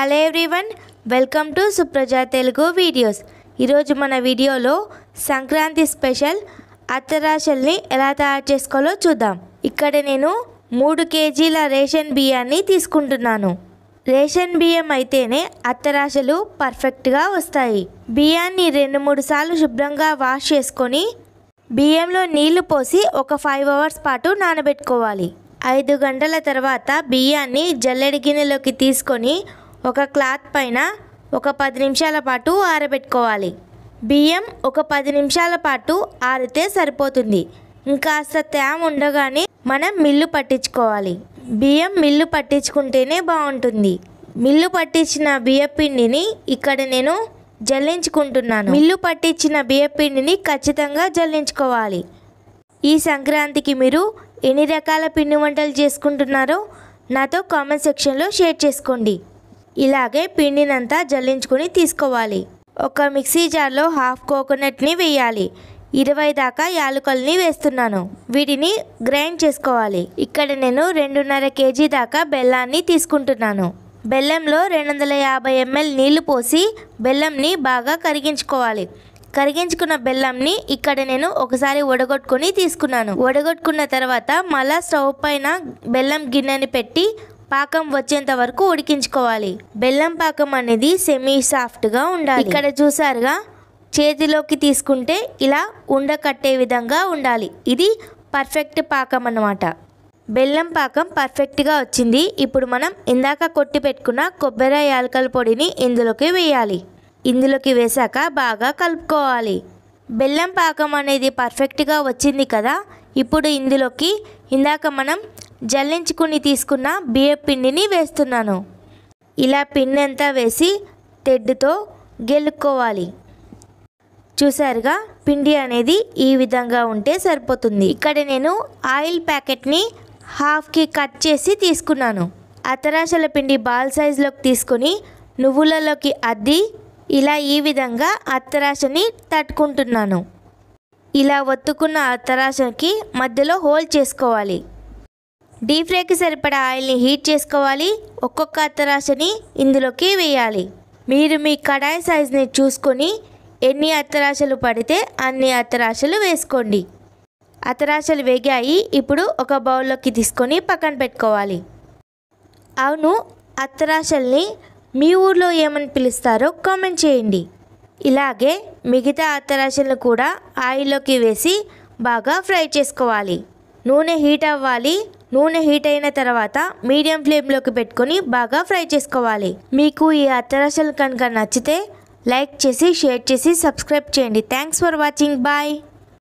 Hello everyone, welcome to Supraja Telugu videos. ఈరోజు మన వీడియోలో సంక్రాంతి స్పెషల్ అత్తరాశల్ని ఎలా తయారు చేసుకోవాలో చూద్దాం. ఇక్కడ నేను 3 కేజీల రేషన్ బియ్యాన్ని తీసుకుంటున్నాను. రేషన్ బియ్యం అయితేనే అత్తరాశలు పర్ఫెక్ట్గా వస్తాయి. బియ్యాన్ని 2-3 సార్లు శుభ్రంగా వాష్ చేసుకొని బియ్యంలో నీళ్లు పోసి ఒక 5 అవర్స్ పాటు నానబెట్టుకోవాలి. 5 గంటల తర్వాత బియ్యాన్ని జల్లెడ గిన్నెలోకి తీసుకొని ఒక క్లాత్ పైన ఒక 10 నిమిషాల పాటు ఆరబెట్టుకోవాలి. బియ్యం ఒక 10 నిమిషాల పాటు ఆరితే సరిపోతుంది. ఇంకాస్త తేమ ఉండగానే మనం మిల్లు పట్టించుకోవాలి. బియ్యం మిల్లు పట్టించుకుంటేనే బాగుంటుంది. మిల్లు పట్టించిన బియ్యపిండిని ఇక్కడ నేను జల్లించుకుంటున్నాను. మిల్లు పట్టించిన బియ్యపిండిని ఖచ్చితంగా జల్లించుకోవాలి. ఈ సంక్రాంతికి మీరు ఎన్ని రకాల పిండి వంటలు చేసుకుంటున్నారో నాతో కామెంట్ సెక్షన్లో షేర్ చేసుకోండి. ఇలాగే పిండినంతా జల్లించుకొని తీసుకోవాలి. ఒక మిక్సీ జార్లో హాఫ్ కోకోనట్ని వేయాలి. 20 దాకా యాలకుల్ని వేస్తున్నాను. వీటిని గ్రైండ్ చేసుకోవాలి. ఇక్కడ నేను 2.5 కేజీ దాకా బెల్లాన్ని తీసుకుంటున్నాను. బెల్లంలో 250 ml నీళ్లు పోసి బెల్లంని బాగా కరిగించుకోవాలి. కరిగించుకున్న బెల్లంని ఇక్కడ నేను ఒకసారి వడగొట్టుకొని తీసుకున్నాను. వడగొట్టుకున్న తర్వాత మళ్ళా స్టవ్ పైన బెల్లం గిన్నెని పెట్టి పాకం వచ్చేంత వరకు ఉడికించుకోవాలి. బెల్లం పాకం అనేది సెమీ సాఫ్ట్గా ఉండాలి. ఇక్కడ చూసారుగా, చేతిలోకి తీసుకుంటే ఇలా ఉండకట్టే విధంగా ఉండాలి. ఇది పర్ఫెక్ట్ పాకం అన్నమాట. బెల్లం పాకం పర్ఫెక్ట్గా వచ్చింది. ఇప్పుడు మనం ఇందాక కొట్టి పెట్టుకున్న కొబ్బరి యాలకల పొడిని ఇందులోకి వేయాలి. ఇందులోకి వేసాక బాగా కలుపుకోవాలి. బెల్లం పాకం అనేది పర్ఫెక్ట్గా వచ్చింది కదా. ఇప్పుడు ఇందులోకి ఇందాక మనం జల్లించుకుని తీసుకున్న బియ్య పిండిని వేస్తున్నాను. ఇలా పిండి అంతా వేసి తెడ్డుతో గెలుక్కోవాలి. చూసారుగా, పిండి అనేది ఈ విధంగా ఉంటే సరిపోతుంది. ఇక్కడ నేను ఆయిల్ ప్యాకెట్ని హాఫ్కి కట్ చేసి తీసుకున్నాను. అత్తరాశల పిండి బాల్ సైజులోకి తీసుకొని నువ్వులలోకి అద్ది ఇలా ఈ విధంగా అత్తరాశని తట్టుకుంటున్నాను. ఇలా ఒత్తుకున్న అత్తరాశకి మధ్యలో హోల్ చేసుకోవాలి. డీప్ ఫ్రైకి సరిపడా ఆయిల్ని హీట్ చేసుకోవాలి. ఒక్కొక్క అత్తరాశని ఇందులోకి వేయాలి. మీరు మీ కడాయి సైజుని చూసుకొని ఎన్ని అత్తరాశలు పడితే అన్ని అత్తరాశలు వేసుకోండి. అత్తరాశలు వేగాయి. ఇప్పుడు ఒక బౌల్లోకి తీసుకొని పక్కన పెట్టుకోవాలి. అవును, అత్తరాశల్ని మీ ఊర్లో ఏమని పిలుస్తారో కామెంట్ చేయండి. ఇలాగే మిగతా అత్తరాశలను కూడా ఆయిల్లోకి వేసి బాగా ఫ్రై చేసుకోవాలి. నూనె హీట్ అవ్వాలి. నూనె హీట్ అయిన తర్వాత మీడియం ఫ్లేమ్లోకి పెట్టుకొని బాగా ఫ్రై చేసుకోవాలి. మీకు ఈ అత్తరాశలు కనుక నచ్చితే లైక్ చేసి, షేర్ చేసి, సబ్స్క్రైబ్ చేయండి. Thanks for watching. బాయ్.